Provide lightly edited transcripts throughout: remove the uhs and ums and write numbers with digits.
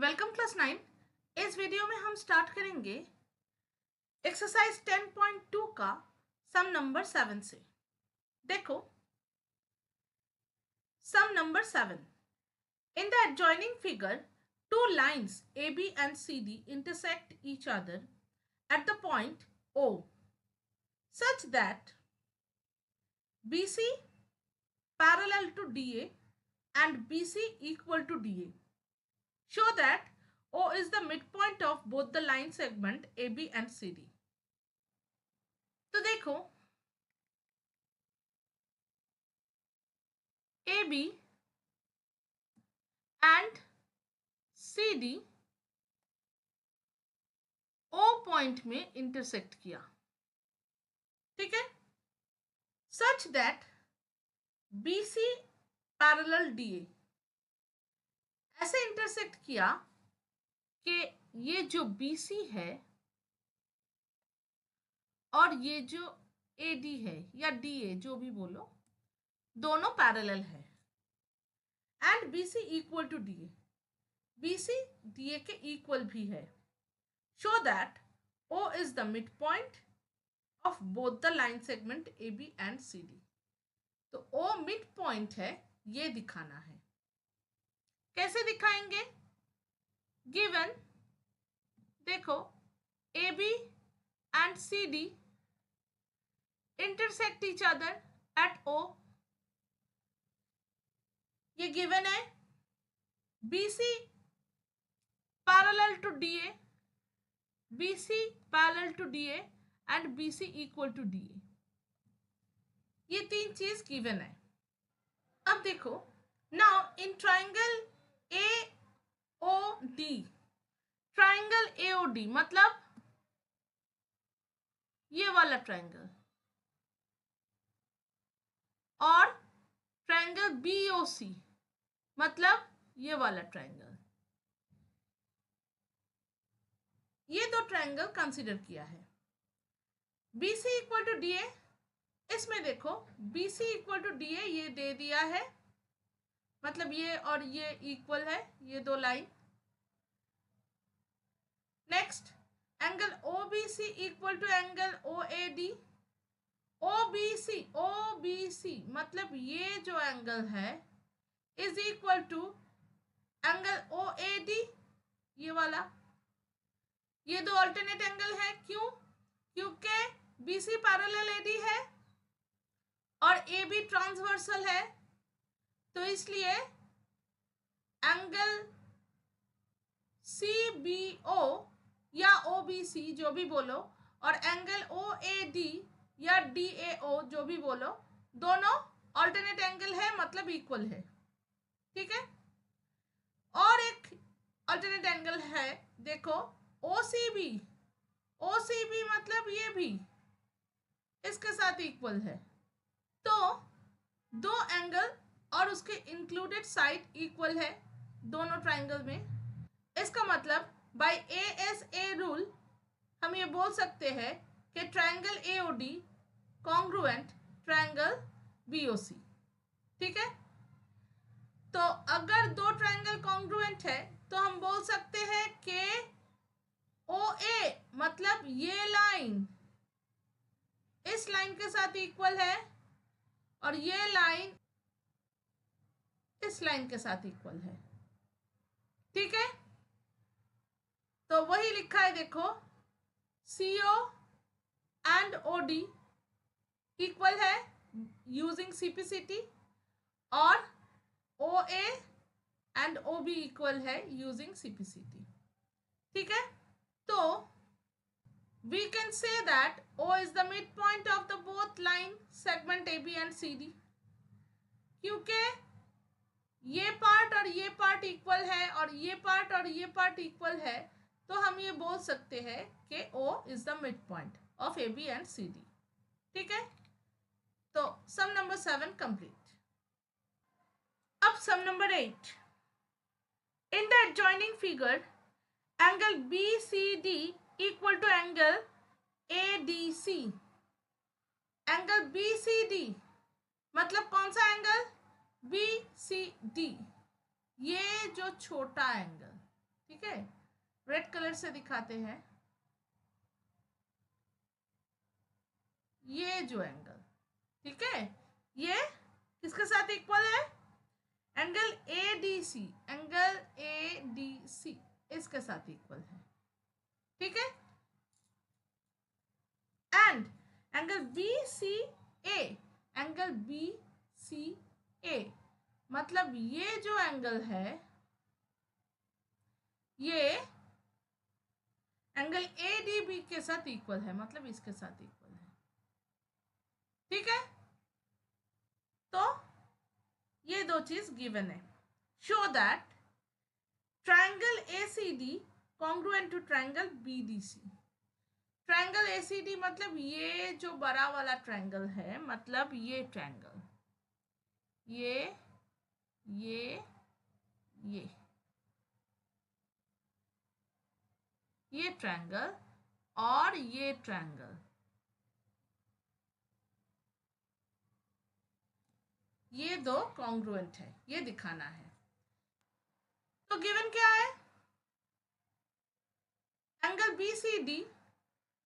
Welcome class 9। इस video में हम स्टार्ट करेंगे एक्सरसाइज 10.2 का सम नंबर 7 से। देखो sum number 7। In the adjoining figure two lines AB and CD intersect each other at the point O such that BC parallel to DA and BC equal to DA. Show that O is the midpoint of both the line segment AB and CD. तो देखो AB and CD O point में intersect किया, ठीक है, such that BC parallel DA ऐसे intersect किया कि ये जो BC है और ये जो AD है या DA जो भी बोलो, दोनों पैरेलल है and BC equal to DA, BC DA के इक्वल भी है। Show that O is the mid point of both the line segment AB and CD। तो O मिड पॉइंट है, ये दिखाना है। कैसे दिखाएंगे? गिवन देखो AB and CD intersect each other at O, ये गिवन है। BC parallel to DA, BC parallel to DA and BC equal to DA, ये तीन चीज गिवन है। अब देखो now in triangle AOD, triangle AOD मतलब ये वाला ट्राइंगल, और ट्राइंगल BOC मतलब ये वाला ट्राइंगल, ये दो ट्राइंगल कंसीडर किया है। BC इक्वल टू DA, इसमें देखो BC इक्वल टू DA ये दे दिया है, मतलब ये और ये इक्वल है, ये दो line. Next angle OBC equal to angle OAD, OBC मतलब ये जो एंगल है is equal to angle OAD, ये वाला। ये दो अल्टरनेट एंगल है, क्यों? क्योंकि BC पैरेलल AD है और AB ट्रांसवर्सल है, तो इसलिए एंगल CBO या OBC जो भी बोलो और एंगल OAD या DAO जो भी बोलो, दोनों अल्टरनेट एंगल है, मतलब इक्वल है, ठीक है। और एक अल्टरनेट एंगल है, देखो OCB मतलब ये भी इसके साथ इक्वल है, तो दो एंगल और उसके इंक्लूडेड साइड इक्वल है दोनों ट्राइंगल में। इसका मतलब बाय ASA रूल हम ये बोल सकते हैं कि triangle AOD congruent triangle BOC, ठीक है। तो अगर दो ट्राइंगल कॉन्ग्रुएंट है तो हम बोल सकते हैं कि OA मतलब ये लाइन इस लाइन के साथ इक्वल है और ये लाइन इस लाइन के साथ इक्वल है, ठीक है। तो वही लिखा है, देखो CO एंड OD इक्वल है यूजिंग CPCT और OA एंड OB इक्वल है यूजिंग CPCT, ठीक है। तो we can say that O is the midpoint of the both line segment AB and CD, क्योंकि ये पार्ट और ये पार्ट इक्वल है और ये पार्ट और ये पार्ट इक्वल है, तो हम ये बोल सकते हैं कि O is the midpoint of AB and CD, ठीक है। तो सम नंबर 7 कंप्लीट। अब sum number 8। In the adjoining figure angle BCD equal to angle ADC, angle BCD मतलब कौन सा एंगल? BCD, ये जो छोटा एंगल, ठीक है, रेड कलर से दिखाते हैं। ये जो एंगल, ठीक है, ये किसके साथ इक्वल है? एंगल ADC, एंगल ADC इसके साथ इक्वल है, ठीक है। And angle BCA, angle BCA मतलब ये जो एंगल है ये एंगल ADB के साथ इक्वल है, मतलब इसके साथ इक्वल है, ठीक है। तो ये दो चीज गिवन है। Show that triangle ACD congruent to triangle BDC। Triangle ACD मतलब ये जो बड़ा वाला ट्रायंगल है, मतलब ये ट्रायंगल, ये ये ट्रायंगल और ये ट्रायंगल, ये दो कॉन्ग्रुएंट है, ये दिखाना है। तो गिवन क्या है? एंगल BCD,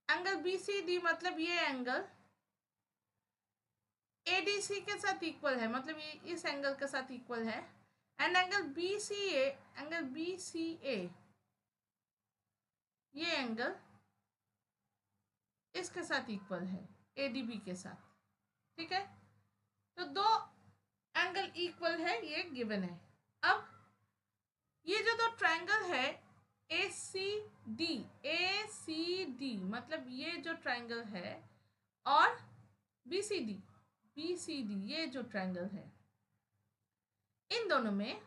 एंगल BCD मतलब ये एंगल ADC के साथ इक्वल है, मतलब ये इस एंगल के साथ इक्वल है। And angle BCA, angle BCA ये एंगल इसके साथ इक्वल है, ADB के साथ, ठीक है। तो दो एंगल इक्वल है, ये गिवन है। अब ये जो दो ट्रायंगल है ACD मतलब ये जो ट्रायंगल है और BCD ये जो ट्रायंगल है, इन दोनों में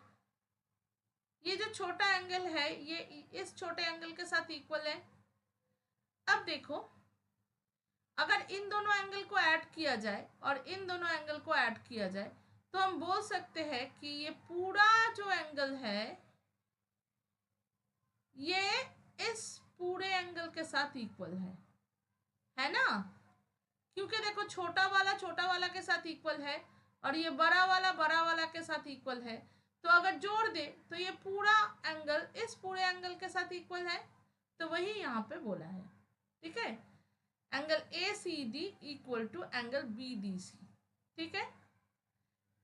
ये जो छोटा एंगल है ये इस छोटे एंगल के साथ इक्वल है। अब देखो, अगर इन दोनों एंगल को ऐड किया जाए और इन दोनों एंगल को ऐड किया जाए तो हम बोल सकते हैं कि ये पूरा जो एंगल है ये इस पूरे एंगल के साथ इक्वल है ना? क्योंकि देखो छोटा वाला के साथ इक्वल है और ये बड़ा वाला के साथ इक्वल है। तो अगर जोड़ दे तो ये पूरा एंगल इस पूरे एंगल के साथ इक्वल है, तो वही यहाँ पे बोला है, ठीक है। Angle ACD equal to angle BDC, ठीक है।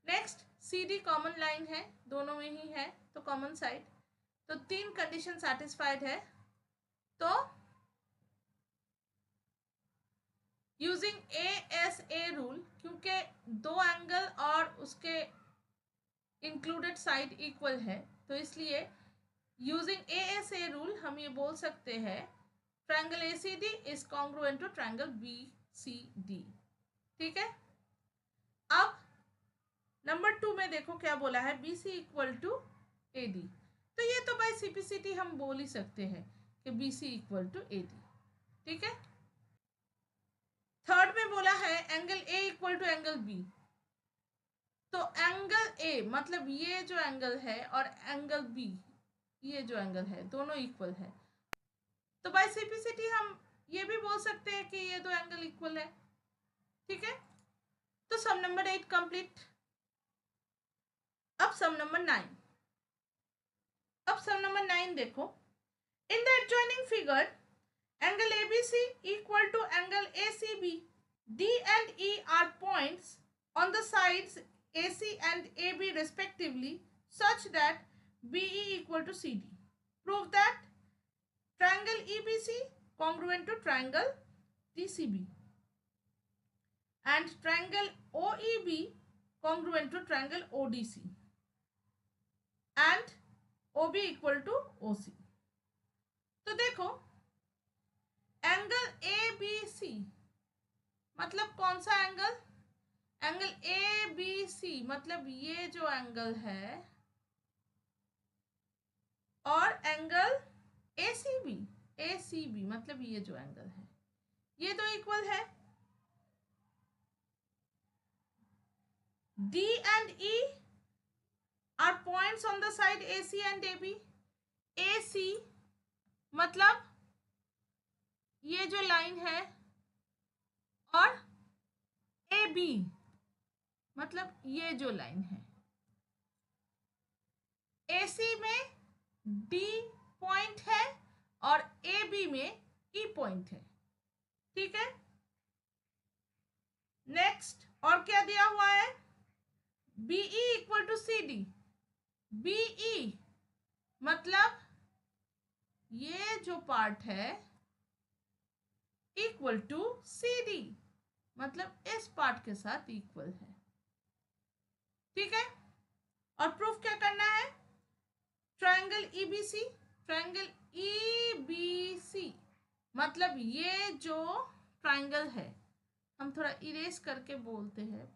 नेक्स्ट CD कॉमन लाइन है, दोनों में ही है तो कॉमन साइड, तो तीन कंडीशन सेटिस्फाइड है। तो यूजिंग ASA रूल, क्योंकि दो एंगल और उसके इंक्लूडेड साइड इक्वल है तो इसलिए यूजिंग ASA रूल हम ये बोल सकते हैं triangle ACD is congruent to triangle BCD, ठीक है। अब नंबर 2 में देखो क्या बोला है, BC इक्वल टू AD। तो ये तो बाय सिंपलिसिटी हम बोल ही सकते हैं कि BC इक्वल टू AD, ठीक है। थर्ड में बोला है angle A equal to angle B। तो एंगल A मतलब ये जो एंगल है और एंगल B ये जो एंगल है दोनों इक्वल है, तो बाय सिंपलिसिटी हम ये भी बोल सकते हैं कि ये दो एंगल इक्वल है, ठीक है। तो सम नंबर 8 कंप्लीट। अब सम नंबर 9, देखो, in the adjoining figure angle ABC equal to angle ACB, D and E are points on the sides AC and AB respectively such that BE equal to CD. Prove that triangle EBC congruent to triangle DCB and triangle OEB congruent to triangle ODC and OB equal to OC. तो देखो angle ABC मतलब कौन सा angle? Angle ABC मतलब ये जो angle है और एंगल ACB मतलब ये जो एंगल है, ये तो इक्वल है। D and E are points on the side AC and AB. AC मतलब ये जो लाइन है और AB मतलब ये जो लाइन है। AC में D पॉइंट है और ए बी में ई पॉइंट है। ठीक है, नेक्स्ट और क्या दिया हुआ है, be equal to C D. B E मतलब ये जो पार्ट है इक्वल टू सी डी, मतलब इस पार्ट के साथ इक्वल है। ठीक है, और प्रूफ क्या करना है, ट्रायंगल ईबीसी, ट्रायंगल ईबीसी मतलब ये जो ट्रायंगल है, हम थोड़ा इरेज करके बोलते हैं,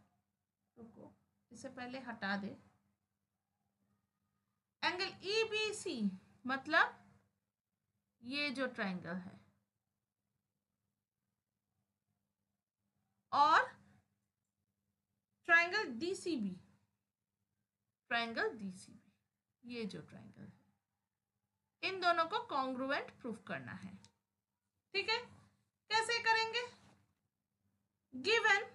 रुको इसे पहले हटा दे। एंगल ईबीसी मतलब ये जो ट्रायंगल है, और ट्रायंगल डीसीबी, ट्रायंगल डीसीबी ये जो ट्रायंगल है, इन दोनों को कॉन्ग्रुएंट प्रूफ करना है। ठीक है, कैसे करेंगे, given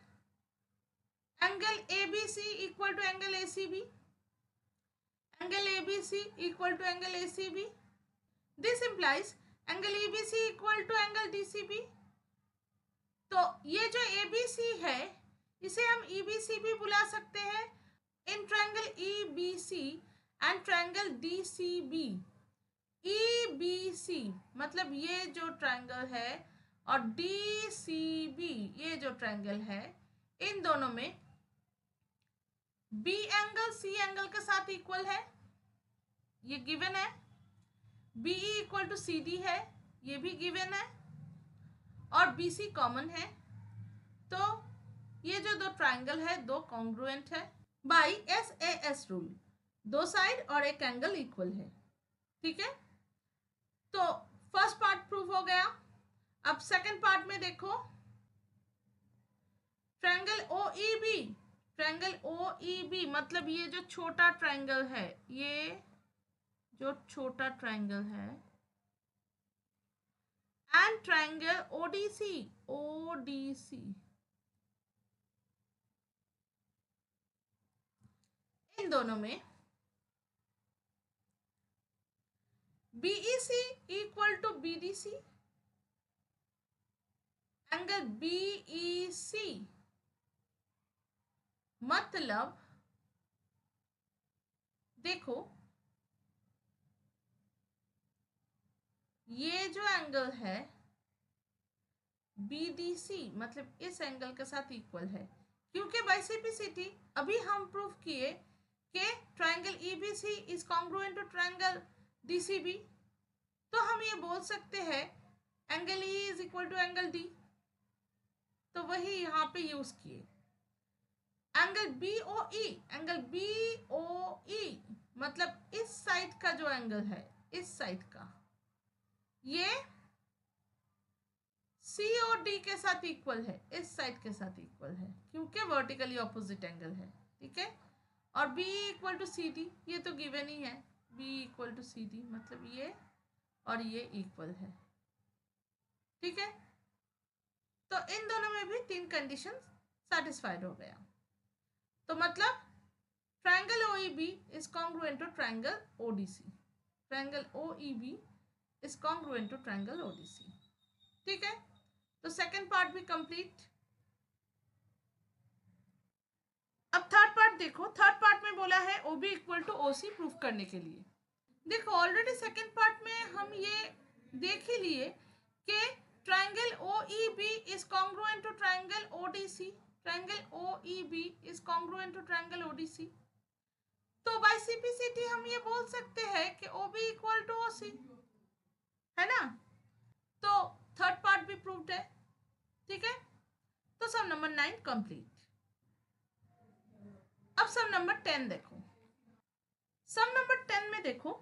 angle A B C equal to angle A C B, angle A B C equal to angle A C B, this implies angle E B C equal to angle D C B. तो ये जो एबीसी है इसे हम ईबीसी भी बुला सकते हैं। In triangle EBC and triangle DCB, EBC मतलब ये जो ट्रायंगल है और डीसीबी ये जो ट्रायंगल है, इन दोनों में बी एंगल सी एंगल के साथ इक्वल है, ये गिवन है। Be equal to C D है, ये भी गिवन है, और बीसी कॉमन है। तो ये जो दो ट्रायंगल है दो कॉन्ग्रुएंट है बाय एसएएस रूल, दो साइड और एक एंगल इक्वल है। ठीक है, तो फर्स्ट पार्ट प्रूव हो गया। अब सेकंड पार्ट में देखो, ट्रायंगल ओईबी, ट्रायंगल ओईबी मतलब ये जो छोटा ट्रायंगल है, ये जो छोटा ट्रायंगल है, एंड ट्रायंगल ओडीसी, ओडीसी इन दोनों में B E C equal to B D C, angle B E C मतलब देखो ये जो एंगल है BDC मतलब इस एंगल के साथ इक्वल है, क्योंकि बाय सिंप्लिसिटी अभी हम प्रूव किए कि triangle EBC is congruent to triangle DCB, तो हम ये बोल सकते हैं angle E is equal to angle D, तो वही यहाँ पे यूज किए। एंगल BOE, एंगल BOE मतलब इस साइड का जो एंगल है, इस साइड का, ये सी और डी के साथ इक्वल है, इस साइड के साथ इक्वल है, क्योंकि वर्टिकली ऑपोजिट एंगल है। ठीक है, और B equal to C D ये तो गिवन ही है, B equal to C D मतलब ये और ये इक्वल है। ठीक है, तो इन दोनों में भी तीन कंडीशन सेटिस्फाइड हो गया, तो मतलब triangle OEB is congruent to triangle ODC, triangle OEB is congruent to triangle ODC. ठीक है, तो सेकंड पार्ट भी कंप्लीट। अब थर्ड पार्ट देखो, थर्ड पार्ट में बोला है OB equal to OC proof करने के लिए। देखो ऑलरेडी सेकंड पार्ट में हम ये देख ही लिए कि triangle OEB is congruent to triangle ODC, triangle OEB is congruent to triangle ODC. तो बाय सिंप्लिसिटी हम ये बोल सकते हैं कि ओबी इक्वल टू ओसी, है ना। तो थर्ड पार्ट भी प्रूव्ड है। ठीक है, तो सम नंबर 9 कंप्लीट। अब सम नंबर 10 देखो। सम नंबर 10 में देखो,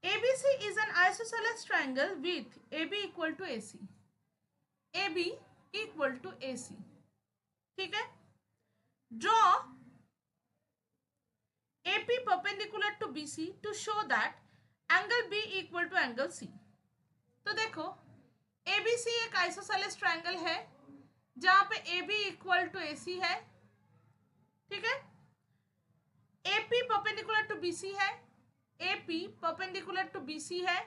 ABC is an isosceles triangle with AB equal to AC, AB equal to AC। ठीक है, draw AP perpendicular to BC to show that angle B equal to angle C। तो देखो ABC एक isosceles triangle है जहां पे AB equal to AC है। ठीक है, AP परपेंडिकुलर टू BC है AP परपेंडिकुलर टू BC है।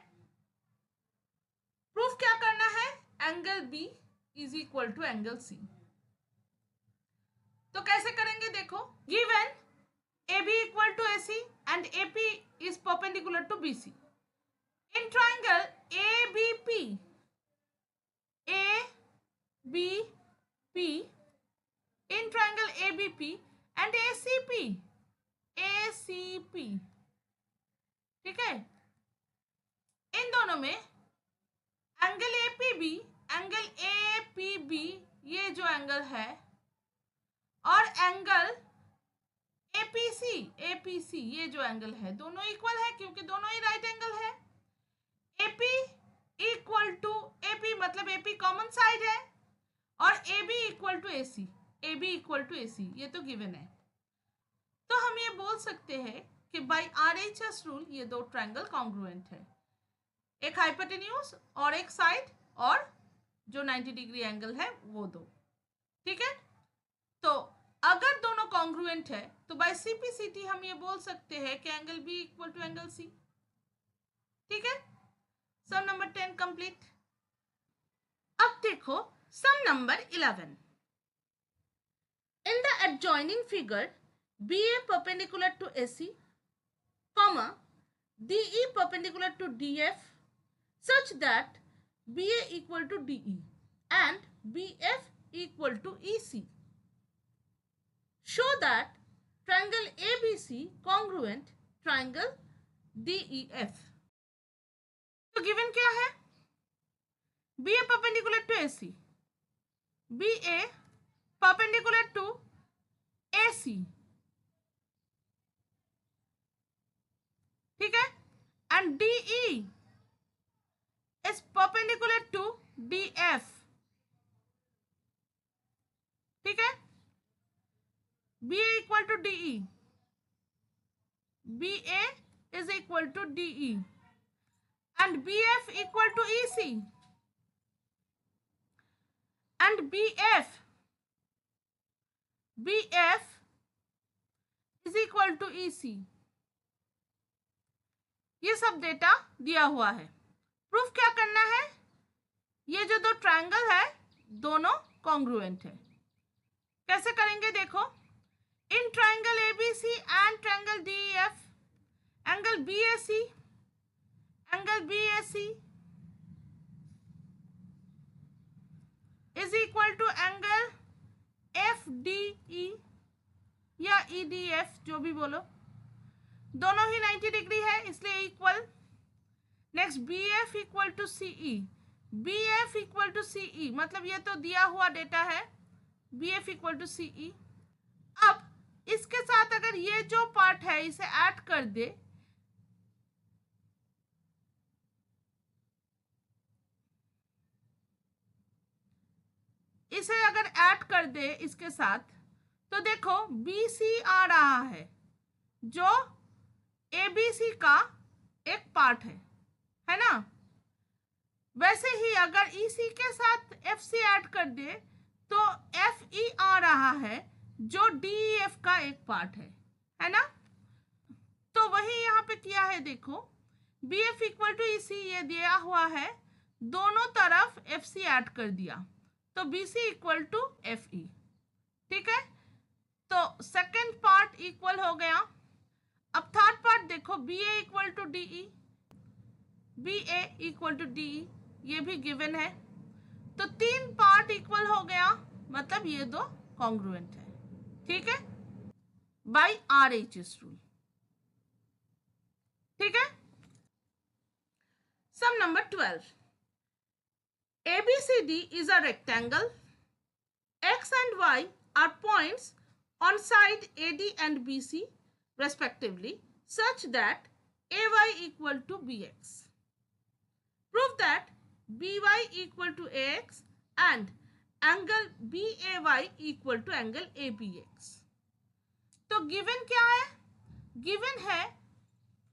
प्रूफ क्या करना है? Angle B is equal to angle C। तो कैसे करेंगे देखो, given AB equal to AC and AP is perpendicular to BC in triangle ABP in triangle ABP and ACP, ठीक है। इन दोनों में एंगल APB ये जो एंगल है और एंगल APC ये जो एंगल है, दोनों इक्वल है क्योंकि दोनों ही राइट एंगल है। AP इक्वल टू AP मतलब AP कॉमन साइड है और AB इक्वल टू AC ये तो गिवन है। तो हम ये बोल सकते हैं कि बाय RHS रूल ये दो ट्रायंगल कॉन्ग्रुएंट है, एक हाइपोटेन्यूज और एक साइड और जो 90 डिग्री एंगल है वो दो, ठीक है। तो अगर दोनों कॉन्ग्रुएंट है तो बाय CPCT हम ये बोल सकते हैं कि angle B equal to angle C, ठीक है। Sum number 10 complete. अब देखो sum number 11। In the adjoining figure, BA perpendicular to AC, comma, DE perpendicular to DF, such that BA equal to DE and BF equal to EC. Show that triangle ABC congruent triangle DEF. तो given क्या है? BA perpendicular to AC, BA perpendicular to AC, ठीक है, and DE is perpendicular to DF, ठीक है। BA equal to DE, BA is equal to DE and BF equal to EC and BF is equal to EC। ये सब data दिया हुआ है। Proof क्या करना है? ये जो दो ट्रायंगल है दोनों कॉन्ग्रुएंट है। कैसे करेंगे देखो, in triangle ABC and triangle DEF angle BAC is equal to angle FDE या EDF जो भी बोलो, दोनों ही 90 डिग्री है इसलिए equal. Next BF equal to CE, मतलब ये तो दिया हुआ डेटा है, BF इक्वल टू CE। अब इसके साथ अगर ये जो पार्ट है इसे ऐड कर दे, इसके साथ, तो देखो BC आ रहा है जो ABC का एक पार्ट है ना। वैसे ही अगर EC के साथ FC ऐड कर दे तो FE आ रहा है जो DEF का एक पार्ट है ना। तो वही यहाँ पे किया है, देखो BF इक्वल टू EC ये दिया हुआ है, दोनों तरफ FC ऐड कर दिया तो BC इक्वल टू FE, ठीक है। तो सेकंड पार्ट इक्वल हो गया। अब थर्ड पार्ट देखो, BA इक्वल टू DE, ये भी गिवन है। तो तीन पार्ट इक्वल हो गया, मतलब ये दो कॉन्ग्रुएंट है, ठीक है, बाय RHS रूल, ठीक है। Sum number 12। ABCD is a rectangle. X and Y are points on side AD and BC respectively, such that AY equal to BX. Prove that BY equal to AX and angle BAY equal to angle ABX. तो given क्या है? Given है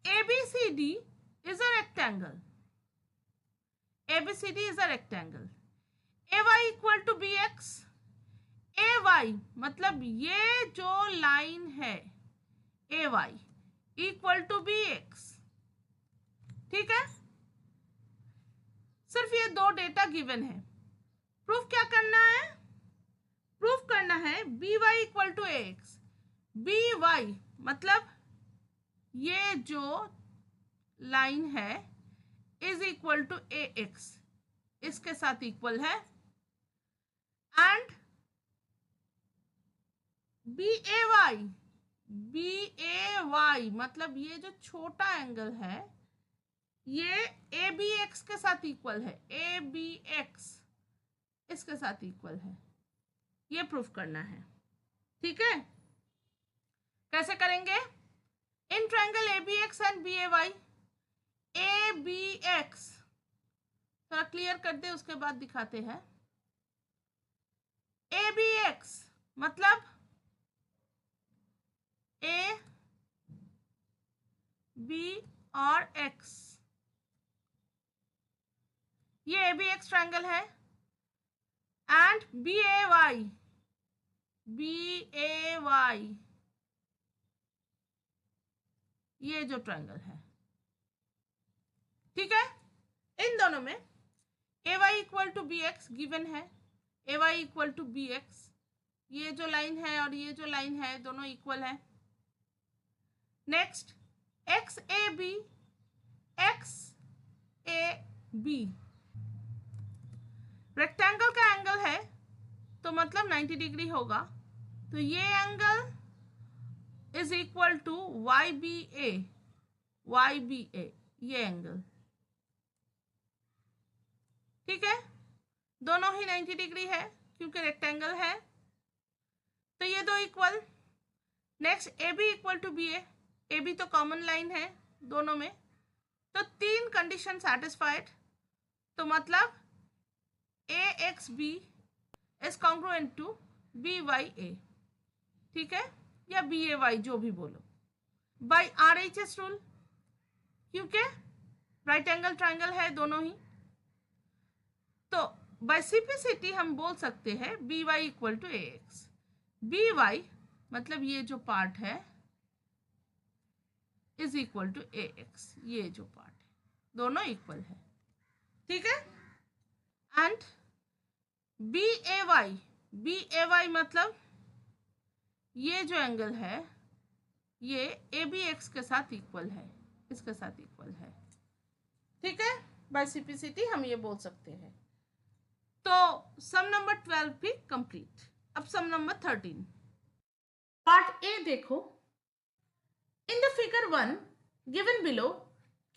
ABCD is a rectangle. ABCD is a rectangle. AY equal to BX. AY मतलब ये जो line है AY equal to BX. ठीक है, सिर्फ ये दो डेटा गिवन है। प्रूफ क्या करना है? प्रूफ करना है B Y equal to A X. B Y मतलब ये जो लाइन है is equal to A X, इसके साथ इक्वल है। And B A Y, B A Y मतलब ये जो छोटा एंगल है ये ए बी एक्स के साथ इक्वल है। ए बी एक्स इसके साथ इक्वल है, ये प्रूफ करना है। ठीक है, कैसे करेंगे? In triangle A B X and B A Y, A B X थोड़ा क्लियर कर दे उसके बाद दिखाते हैं। ए बी एक्स मतलब ए बी और एक्स, ये ए बी एक्स ट्रायंगल है। And B A Y, B A Y ये जो ट्रायंगल है। ठीक है, इन दोनों में A Y equal to B X given है। A Y equal to B X, ये जो लाइन है और ये जो लाइन है दोनों इक्वल है। Next X A B, X A B rectangle का एंगल है तो मतलब 90 डिग्री होगा, तो ये angle is equal to Y B A, Y B A ये एंगल। ठीक है, दोनों ही 90 डिग्री है क्योंकि रेक्टेंगल है, तो ये दो equal. Next A B equal to B A B तो कॉमन लाइन है दोनों में, तो तीन कंडीशन सेटिस्फाइड, तो मतलब A X B is congruent to B Y A. ठीक है, या बी ए वाई जो भी बोलो, by R H S rule, क्योंकि राइट एंगल ट्राइंगल है दोनों ही, तो बाय सिंप्लिसिटी हम बोल सकते हैं B Y equal to A X. B Y मतलब ये जो पार्ट है is equal to A X, ये जो पार्ट है दोनों इक्वल है। ठीक है, and B A Y, B A Y मतलब ये जो एंगल है ये ए बी एक्स के साथ इक्वल है, इसके साथ इक्वल है। ठीक है, बाय सिंप्लिसिटी हम ये बोल सकते हैं। तो सम नंबर 12 भी कंप्लीट। अब सम नंबर 13 पार्ट ए देखो। In the figure 1 given below,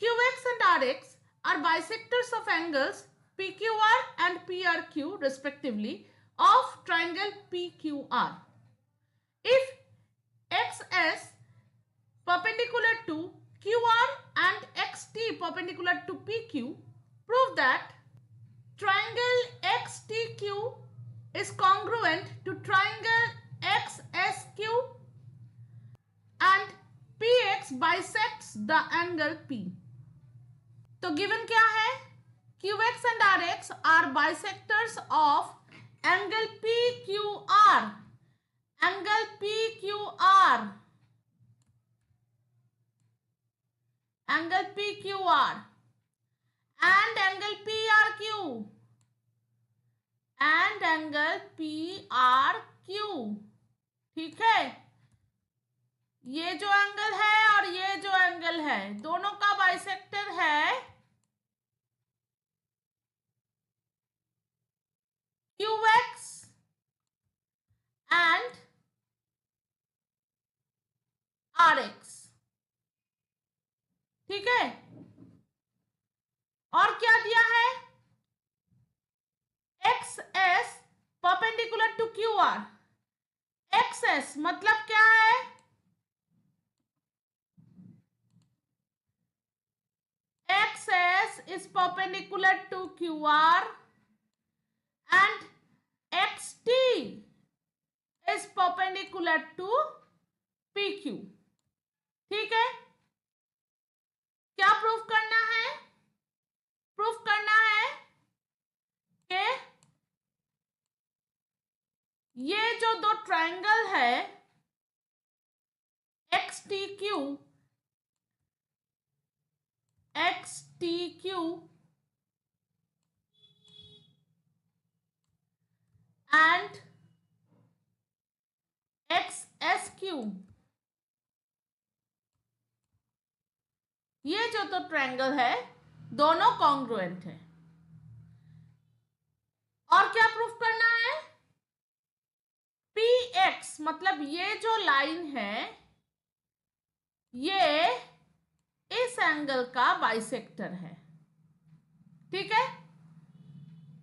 QX and RX are bisectors of angles PQR and PRQ respectively of triangle PQR. If XS perpendicular to QR and XT perpendicular to PQ, prove that triangle XTQ is congruent to triangle XSQ and PX bisects the angle P. तो given क्या है? QX and RX are bisectors of angle PQR, angle PQR, angle PQR and angle PRQ and angle PRQ। ठीक है, ये जो angle है और ये जो एंगल है दोनों का बाइसेक्टर है QX एंड RX। ठीक है, और क्या दिया है? XS perpendicular to QR। XS मतलब क्या है? XS is perpendicular to QR and XT is perpendicular to PQ। ठीक है, क्या प्रूफ करना है? प्रूफ करना है कि ये जो दो ट्रायंगल है XTQ, XT T Q and x S Q, ये जो तो ट्रायंगल है दोनों कॉन्ग्रुएंट है। और क्या प्रूफ करना है? पी एक्स मतलब ये जो लाइन है ये इस एंगल का बाइसेक्टर है। ठीक है,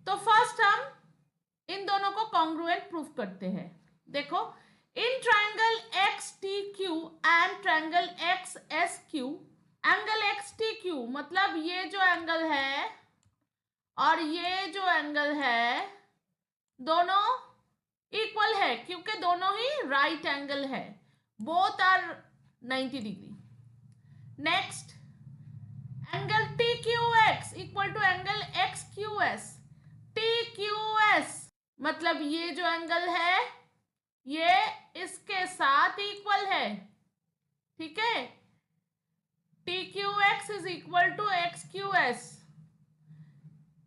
तो फर्स्ट हम इन दोनों को कॉन्ग्रुएंट प्रूफ करते हैं। देखो, in triangle x T Q and triangle X S Q, angle x T Q मतलब ये जो एंगल है और ये जो एंगल है दोनों इक्वल है क्योंकि दोनों ही राइट एंगल है, both are 90 degree. Next, angle T Q X equal to angle X Q S. T Q S मतलब ये जो एंगल है ये इसके साथ इक्वल है। ठीक है, T Q X is equal to X Q S.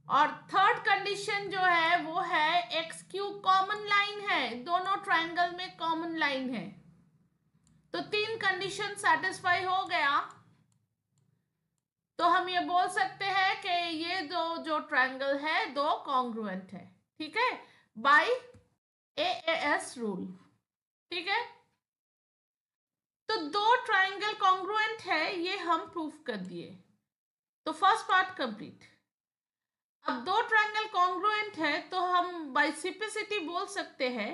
और थर्ड कंडीशन जो है वो है एक्स क्यू कॉमन लाइन है, दोनों ट्रायंगल में कॉमन लाइन है। तो तीन कंडीशन सेटिस्फाई हो गया, तो हम ये बोल सकते हैं कि ये दो जो ट्रायंगल है दो कॉन्ग्रुएंट है। ठीक है, बाय एएस रूल। ठीक है, तो दो ट्रायंगल कॉन्ग्रुएंट है ये हम प्रूफ कर दिए, तो फर्स्ट पार्ट कंप्लीट। अब दो ट्रायंगल कॉन्ग्रुएंट है तो हम बाय सिंपलिसिटी बोल सकते हैं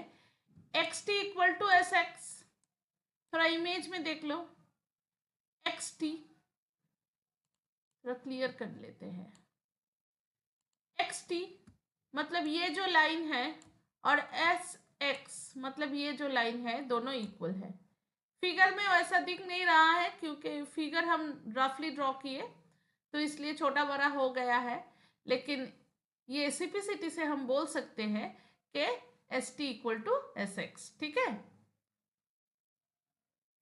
X T equal to S X. थोड़ा इमेज में देख लो, एक्स टी थोड़ा क्लियर कर लेते हैं। एक्स टी मतलब ये जो लाइन है और एस एक्स मतलब ये जो लाइन है दोनों इक्वल है। फिगर में वैसा दिख नहीं रहा है क्योंकि फिगर हम रफली ड्रॉ किए तो इसलिए छोटा बड़ा हो गया है, लेकिन ये सिंपलिसिटी से हम बोल सकते हैं कि S T equal to S X. ठीक है,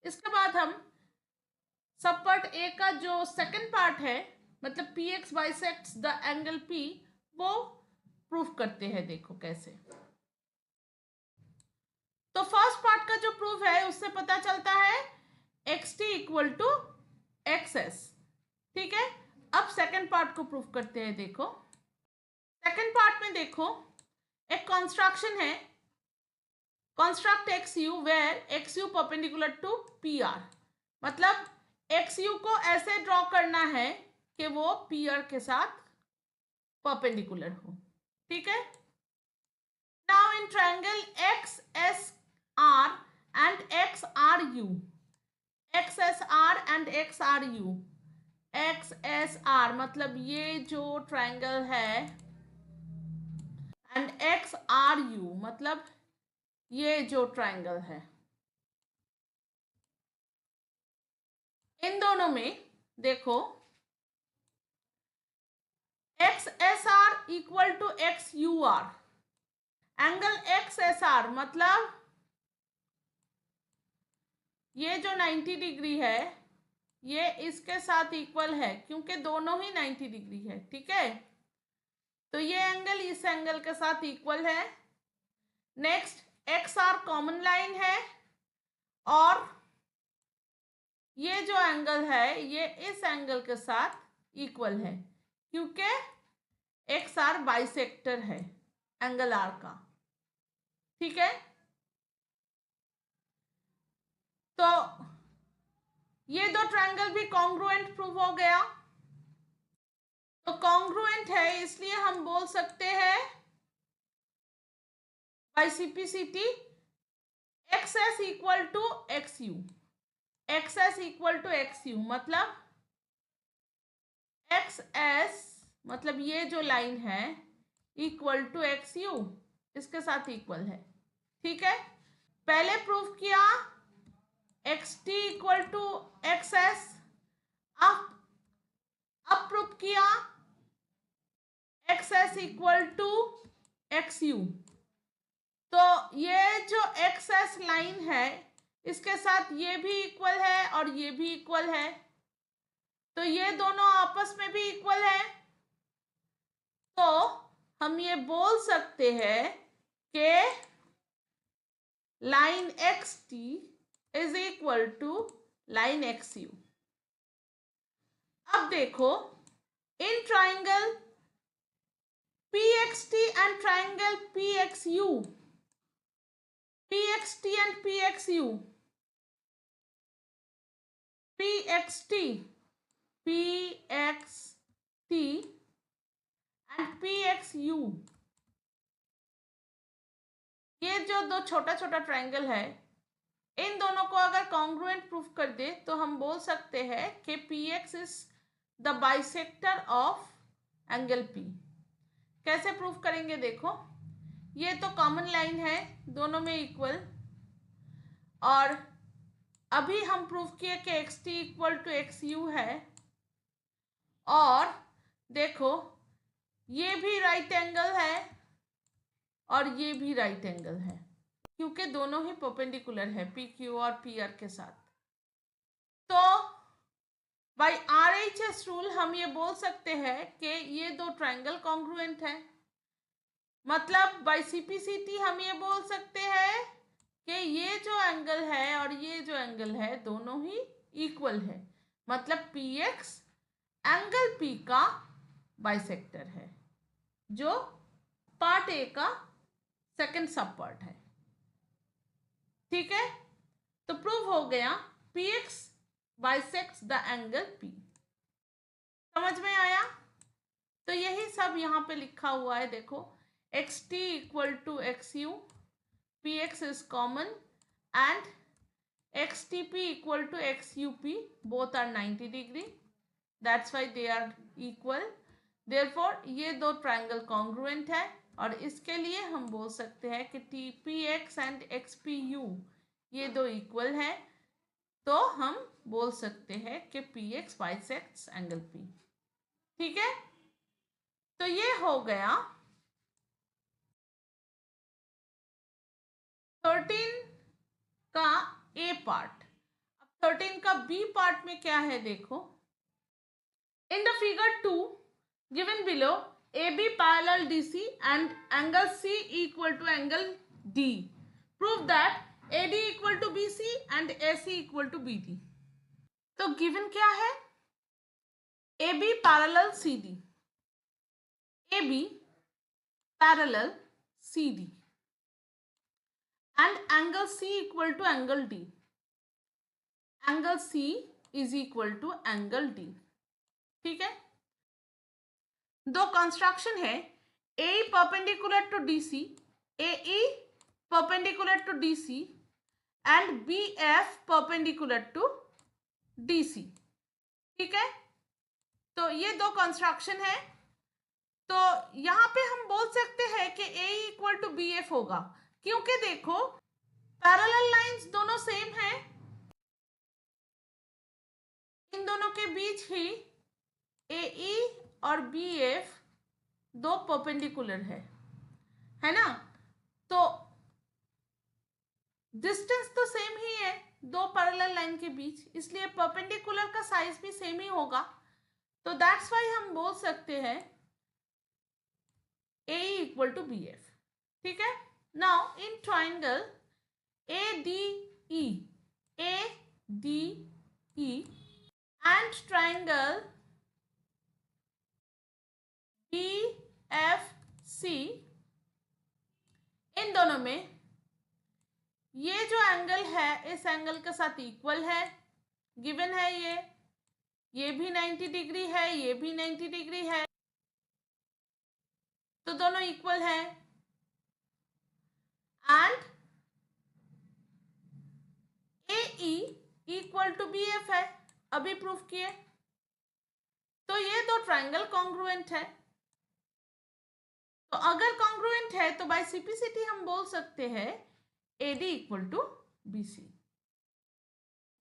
इसके बाद हम सब पार्ट ए का जो सेकंड पार्ट है मतलब P x bisects the angle P, वो प्रूफ करते हैं। देखो कैसे, तो फर्स्ट पार्ट का जो प्रूफ है उससे पता चलता है X T equal to X S. ठीक है, अब सेकंड पार्ट को प्रूफ करते हैं। देखो सेकंड पार्ट में देखो एक कंस्ट्रक्शन है, construct X U where X U perpendicular to P R. मतलब एक्स यू को ऐसे ड्रॉ करना है कि वो पी आर के साथ परपेंडिकुलर हो। ठीक है, now in triangle X S R and X R U, X S R and X R U, X S R मतलब ये जो ट्रायंगल है एंड एक्स आर यू मतलब ये जो ट्रायंगल है, इन दोनों में देखो X S R equal to X U R, angle X S R मतलब ये जो 90 डिग्री है ये इसके साथ इक्वल है क्योंकि दोनों ही 90 डिग्री है। ठीक है, तो ये एंगल इस एंगल के साथ इक्वल है। Next X R common line है और ये जो एंगल है ये इस एंगल के साथ इक्वल है क्योंकि एक्स आर बाइसेक्टर है एंगल आर का। ठीक है, तो ये दो ट्रायंगल भी कॉन्ग्रुएंट प्रूव हो गया। तो कॉन्ग्रुएंट है इसलिए हम बोल सकते हैं by simplicity X S equal to X U, X S equal to X U मतलब एक्स एस मतलब ये जो लाइन है इक्वल टू एक्स यू, इसके साथ इक्वल है। ठीक है, पहले प्रूफ किया X T equal to X S, अब प्रूफ किया X S equal to X U. तो ये जो एक्स एस लाइन है इसके साथ ये भी इक्वल है और ये भी इक्वल है, तो ये दोनों आपस में भी इक्वल है, तो हम ये बोल सकते हैं कि line X T is equal to line X U. अब देखो, in triangle PXT and triangle PXU, PXT and PXU, PXT, PXT and PXU, ये जो दो छोटा छोटा ट्राइंगल है, इन दोनों को अगर कॉन्ग्रुएंट प्रूफ कर दे तो हम बोल सकते हैं कि PX is the bisector of angle P। कैसे प्रूफ करेंगे देखो, ये तो कॉमन लाइन है, दोनों में इक्वल, और अभी हम प्रूफ किए कि XT इक्वल टू XU है, और देखो ये भी राइट एंगल है और ये भी राइट एंगल है, क्योंकि दोनों ही परपेंडिकुलर है PQ और PR के साथ। तो बाय RHS रूल हम ये बोल सकते हैं कि ये दो ट्राइंगल कॉन्ग्रुएंट है। मतलब बाय CPCT हम ये बोल सकते हैं कि ये जो एंगल है और ये जो एंगल है दोनों ही इक्वल है, मतलब PX एंगल P का बाइसेक्टर है, जो पार्ट ए का सेकंड सब पार्ट है। ठीक है, तो प्रूव हो गया PX bisects the angle P। समझ में आया? तो यही सब यहाँ पे लिखा हुआ है, देखो XT equal to XU, PX is common and XTP equal to XUP, both are 90 degree, that's why they are equal, therefore ये दो ट्राइंगल कॉन्ग्रुएंट है, और इसके लिए हम बोल सकते हैं कि TPX एंड XPU ये दो इक्वल है, तो हम बोल सकते हैं कि PX बाइसेक्ट्स एंगल P। ठीक है, तो ये हो गया 13 का A पार्ट। अब 13 का B पार्ट में क्या है देखो, in the figure 2 given below AB parallel DC and angle C equal to angle D, prove that AD equal to BC and AC equal to BD। तो गिवन क्या है, AB parallel CD, AB parallel CD and angle C equal to angle D, angle C is equal to angle D। ठीक है, दो construction है, AE perpendicular to DC, AE perpendicular to DC and BF perpendicular to DC। ठीक है, तो ये दो construction है, तो यहां पे हम बोल सकते हैं कि AE इक्वल टू BF होगा, क्योंकि देखो पैरेलल लाइंस दोनों सेम है, इन दोनों के बीच ही AE और BF दो परपेंडिकुलर है ना, तो डिस्टेंस तो सेम ही है दो पैरेलल लाइन के बीच, इसलिए परपेंडिकुलर का साइज भी सेम ही होगा, तो दैट्स वाई हम बोल सकते हैं AE इक्वल टू BF। ठीक है, now in triangle ADE, ADE and triangle BFC, इन दोनों में ये जो एंगल है इस एंगल के साथ इक्वल है, गिवन है ये भी 90 डिग्री है, ये भी 90 डिग्री है, तो दोनों इक्वल है, and AE equal to BF है, अभी प्रूफ किए, तो ये दो ट्राइंगल कॉन्ग्रुएंट है, तो अगर कॉन्ग्रुएंट है तो बाय CPCT हम बोल सकते हैं AD इक्वल टू BC,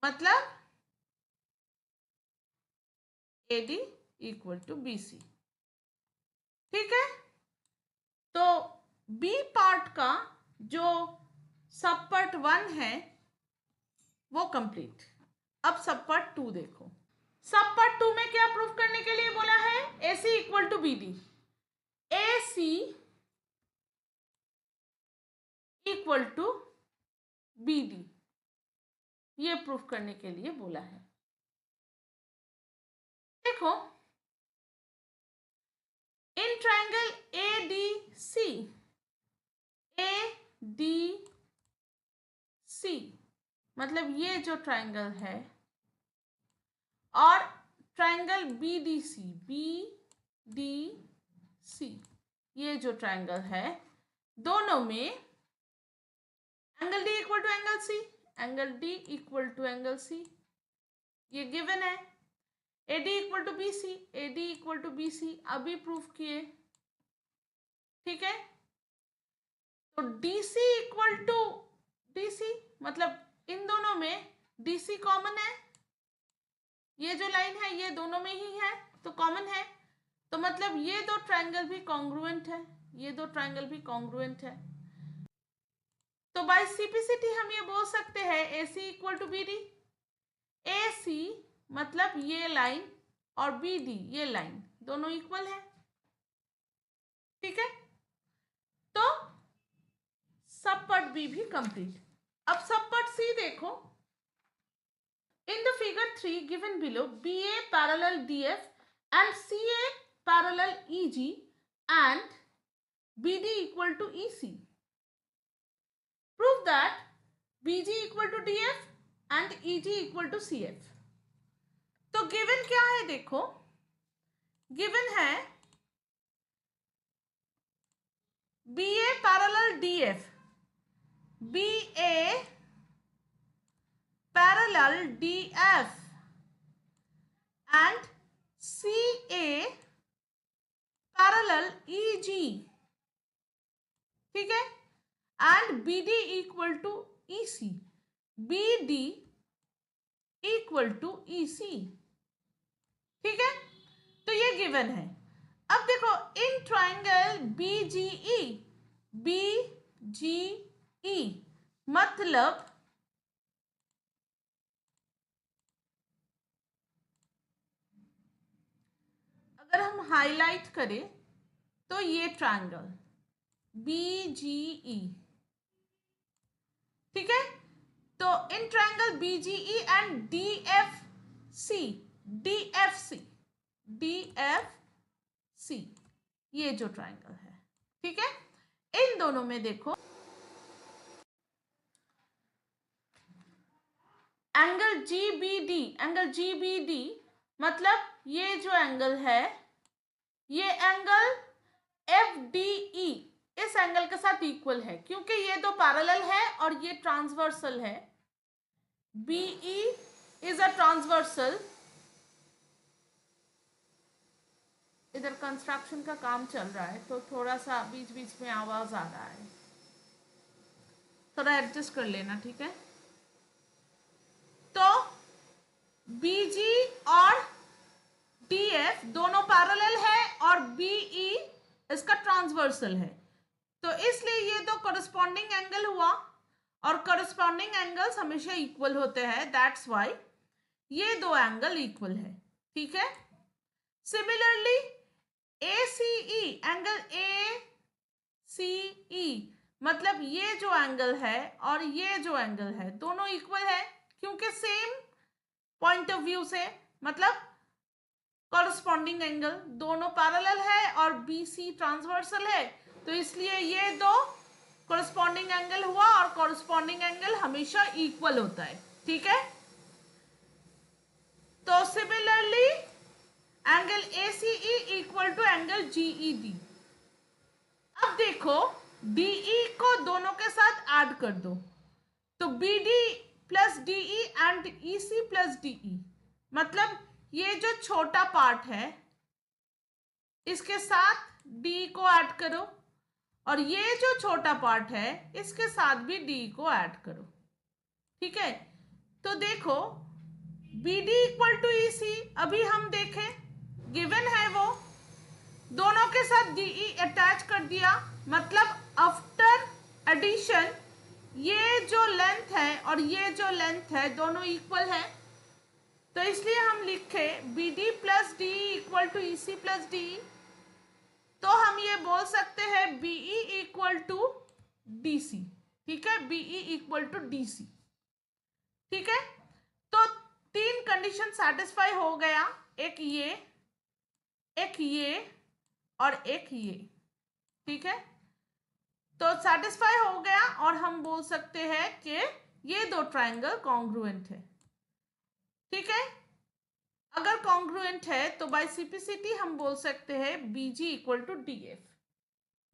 मतलब AD इक्वल टू BC। ठीक है, तो B पार्ट का जो सब पार्ट 1 है वो कंप्लीट। अब सब पार्ट 2 देखो, सब पार्ट 2 में क्या प्रूफ करने के लिए बोला है? AC equal to BD, AC equal to BD, ये प्रूफ करने के लिए बोला है। देखो इन ट्रायंगल ADC, ADC मतलब ये जो ट्रायंगल है, और ट्रायंगल BDC, BDC ये जो ट्रायंगल है, दोनों में angle D equal to angle C, angle D equal to angle C, ये गिवन है। AD equal to BC, AD equal to BC अभी प्रूफ किए, ठीक है। तो DC इक्वल टू DC मतलब इन दोनों में DC कॉमन है, ये जो लाइन है ये दोनों में ही है तो कॉमन है, तो मतलब ये दो ट्रायंगल भी कॉन्ग्रुएंट है, ये दो ट्रायंगल भी कॉन्ग्रुएंट है। तो बाय सिंपलिसिटी हम ये बोल सकते हैं AC equal to BD, AC मतलब ये लाइन और BD ये लाइन दोनों इक्वल है, ठीक है। तो सब पार्ट बी भी कंप्लीट। अब सब पार्ट सी देखो, in the figure 3 given below BA parallel DF and CA parallel EG and BD equal to EC. Prove that BG equal to DF and EG equal to CF. तो given क्या है देखो, given है BA parallel DF, BA parallel DF and CA parallel EG, ठीक है, and BD equal to EC, BD equal to EC, ठीक है। तो ये गिवन है। अब देखो इन ट्रायंगल BGE, BGE मतलब अगर हम हाईलाइट करें तो ये ट्रायंगल BGE, ठीक है। तो in triangle BGE and DFC, DFC, DFC ये जो ट्रायंगल है, ठीक है, इन दोनों में देखो एंगल GBD, एंगल GBD मतलब ये जो एंगल है ये एंगल FDE इस एंगल के साथ इक्वल है, क्योंकि ये दो पैरेलल है और ये ट्रांसवर्सल है। BE इज अ ट्रांसवर्सल, इधर कंस्ट्रक्शन का काम चल रहा है तो थोड़ा सा बीच बीच में आवाज आ रहा है, थोड़ा एडजस्ट कर लेना, ठीक है। तो BG और DF दोनों पैरेलल है और BE इसका ट्रांसवर्सल है, तो इसलिए ये दो कॉरस्पॉन्डिंग एंगल हुआ और कॉरस्पॉन्डिंग एंगल्स हमेशा इक्वल होते हैं, दैट्स व्हाई ये दो एंगल इक्वल है, ठीक है। सिमिलरली ACE, एंगल ACE मतलब ये जो एंगल है और ये जो एंगल है दोनों इक्वल है, क्योंकि सेम पॉइंट ऑफ व्यू से मतलब कॉरस्पॉन्डिंग एंगल दोनों पैरेलल है और BC ट्रांसवर्सल है, तो इसलिए ये दो कॉरस्पॉन्डिंग एंगल हुआ और कॉरस्पॉन्डिंग एंगल हमेशा इक्वल होता है, ठीक है। तो similarly angle ACE equal to angle GED। अब देखो DE को दोनों के साथ ऐड कर दो, तो BD plus DE and EC plus DE मतलब ये जो छोटा पार्ट है इसके साथ D को ऐड करो और ये जो छोटा पार्ट है इसके साथ भी D को ऐड करो, ठीक है। तो देखो BD इक्वल टू EC अभी हम देखें गिवन है, वो दोनों के साथ DE अटैच कर दिया, मतलब आफ्टर एडिशन ये जो लेंथ है और ये जो लेंथ है दोनों इक्वल है, तो इसलिए हम लिखे B D plus D equal to E C plus D, तो हम ये बोल सकते हैं BE equal to D C. ठीक है, be equal to D C. ठीक है, तो तीन कंडीशन सेटिस्फाई हो गया, एक ये और एक ये। ठीक है, तो सेटिस्फाई हो गया और हम बोल सकते हैं कि ये दो ट्राइंगल कॉन्ग्रुएंट है। ठीक है, अगर कॉन्ग्रुएंट है तो बाय सिंप्लिसिटी हम बोल सकते हैं BG equal to D F,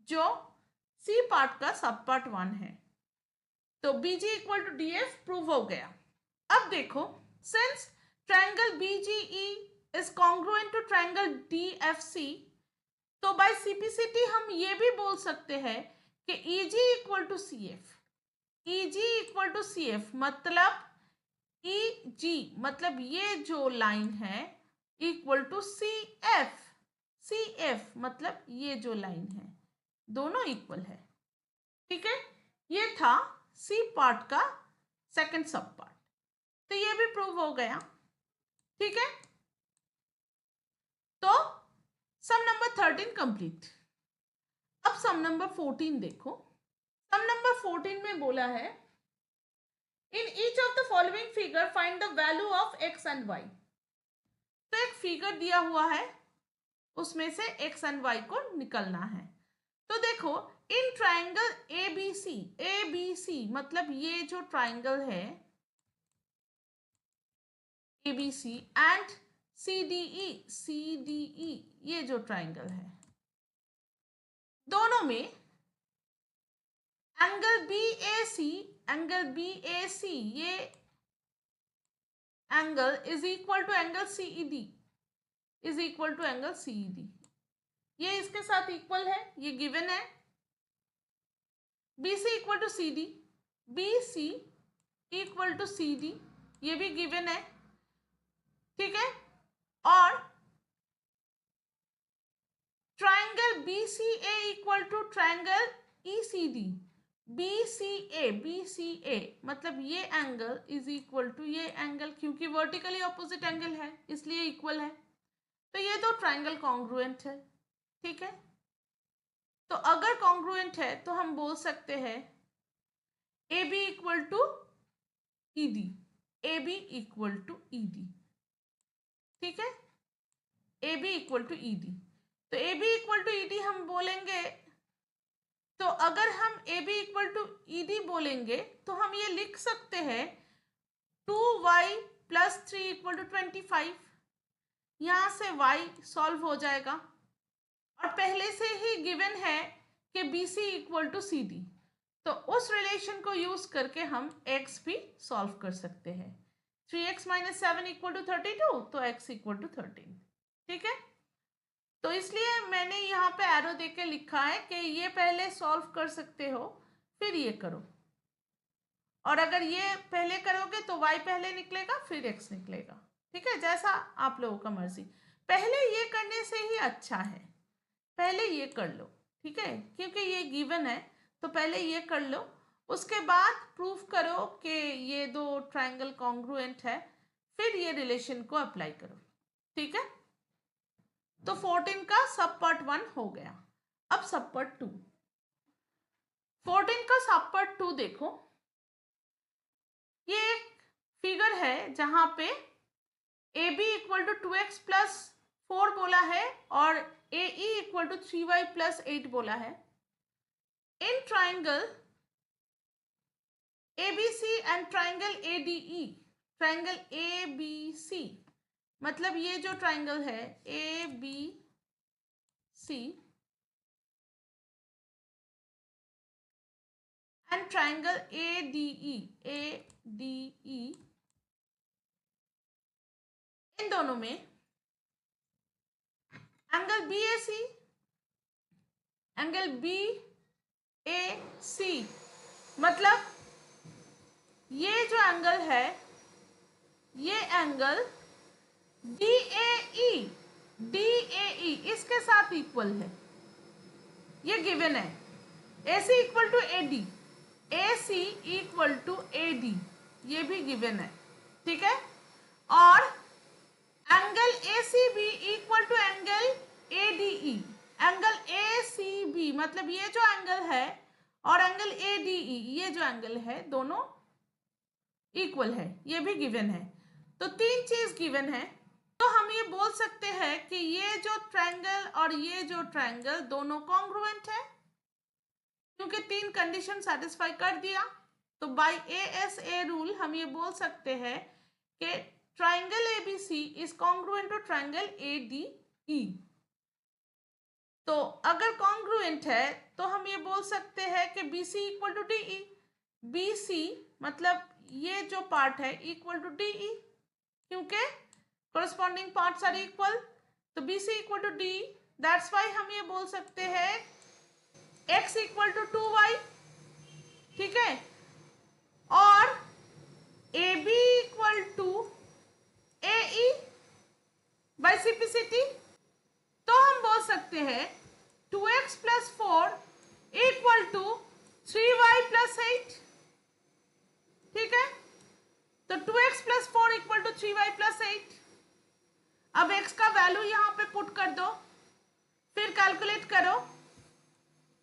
जो सी पार्ट का सब पार्ट 1 है। तो BG equal to D F prove हो गया। अब देखो, since triangle BGE is congruent to triangle DFC, तो बाय सिंप्लिसिटी हम ये भी बोल सकते हैं कि EG equal to C F, EG equal to C F मतलब ईजी मतलब ये जो लाइन है equal to C F, C F मतलब ये जो लाइन है, दोनों इक्वल है। ठीक है, ये था सी पार्ट का सेकंड सब पार्ट, तो ये भी प्रूव हो गया। ठीक है, तो सम नंबर 13 कंप्लीट। अब सम नंबर 14 देखो। सम नंबर 14 में बोला है in each of the following figure find the value of x and y. तो एक फिगर दिया हुआ है, उसमें से एक्स एंड वाई को निकलना है। तो देखो, इन ट्राइंगल एबीसी, एबीसी मतलब ये जो ट्राइंगल है एबीसी एंड सीडीई, सीडीई ये जो ट्राइंगल है, दोनों में एंगल बीएसी, एंगल बीएसी ये angle is equal to angle CED, is equal to angle CED. ये इसके साथ इक्वल है, ये गिवन है। BC equal to CD, BC equal to CD ये भी गिवन है। ठीक है, और triangle BCA equal to triangle ECD, BCA, BCA मतलब ये एंगल इज इक्वल टू ये एंगल, क्योंकि वर्टिकली ऑपोजिट एंगल है इसलिए इक्वल है। तो ये दो ट्राइंगल कॉन्ग्रुएंट है। ठीक है, तो अगर कॉन्ग्रुएंट है तो हम बोल सकते हैं AB equal to ED, AB equal to ED। ठीक है, AB इक्वल टू ED, तो AB इक्वल टू ED हम बोलेंगे, तो अगर हम AB इक्वल टू ED बोलेंगे तो हम ये लिख सकते हैं 2y प्लस 3 इक्वल टू 25। यहाँ से y सॉल्व हो जाएगा, और पहले से ही गिवन है कि BC इक्वल टू CD, तो उस रिलेशन को यूज करके हम x भी सॉल्व कर सकते हैं। 3x माइनस 7 इक्वल टू 32, तो x इक्वल टू 13। ठीक है, तो इसलिए मैंने यहाँ पे एरो देके लिखा है कि ये पहले सॉल्व कर सकते हो फिर ये करो, और अगर ये पहले करोगे तो y पहले निकलेगा फिर x निकलेगा। ठीक है, जैसा आप लोगों का मर्जी, पहले ये करने से ही अच्छा है, पहले ये कर लो। ठीक है, क्योंकि ये गिवन है तो पहले ये कर लो, उसके बाद प्रूफ करो कि ये दो ट्राइंगल कॉन्ग्रुएंट है, फिर ये रिलेशन को अप्लाई करो। ठीक है, तो 14 का सब पार्ट 1 हो गया। अब सब पार्ट 2, 14 का सब पार्ट 2 देखो। ये एक फिगर है जहां पे AB equal to 2x plus 4 बोला है और AE equal to 3y plus 8 बोला है। In triangle ABC and triangle ADE, triangle ABC मतलब ये जो ट्राइंगल है ABC and triangle ADE, ADE इन दोनों में एंगल BAC, एंगल BAC मतलब ये जो एंगल है ये एंगल DAE, DAE इसके साथ इक्वल है, ये गिवन है। AC equal to AD, AC equal to AD ये भी गिवन है। ठीक है, और angle ACB equal to angle ADE। Angle ACB मतलब ये जो एंगल है और एंगल ADE ये जो एंगल है दोनों इक्वल है, ये भी गिवन है। तो तीन चीज गिवन है, तो हम ये बोल सकते हैं कि ये जो ट्रायंगल और ये जो ट्रायंगल दोनों कॉन्ग्रुएंट है, क्योंकि तीन कंडीशन सेटिस्फाई कर दिया। तो बाय ASA रूल हम ये बोल सकते हैं कि triangle ABC is congruent to triangle ADE। तो अगर कॉन्ग्रुएंट है तो हम ये बोल सकते हैं कि BC equal to DE। BC मतलब ये जो पार्ट है इक्वल टू DE, क्योंकि corresponding parts are equal। तो BC equal to DE, that's why हम ये बोल सकते हैं x इक्वल टू 2y, ठीक है, और AB equal to AE by simplicity. तो हम बोल सकते हैं 2x plus 4 equal to 3y plus 8, ठीक है। तो 2x plus 4 equal to 3y plus 8। अब x का वैल्यू यहां पे पुट कर दो, फिर कैलकुलेट करो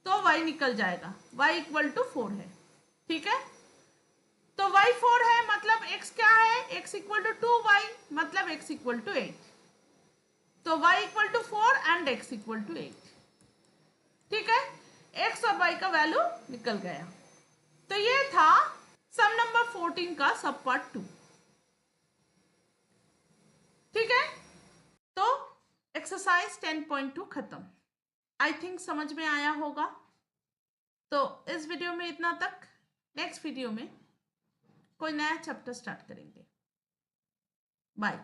तो y निकल जाएगा, y इक्वल टू 4 है, ठीक है। तो y 4 है मतलब x क्या है, x इक्वल टू 2y मतलब x इक्वल टू 8। तो y equal to 4 and x equal to 8, ठीक है। x और y का वैल्यू निकल गया। तो ये था सम नंबर 14 का सब पार्ट 2, ठीक है। तो एक्सरसाइज 10.2 खत्म। आई थिंक समझ में आया होगा। तो इस वीडियो में इतना तक, नेक्स्ट वीडियो में कोई नया चैप्टर स्टार्ट करेंगे। बाय।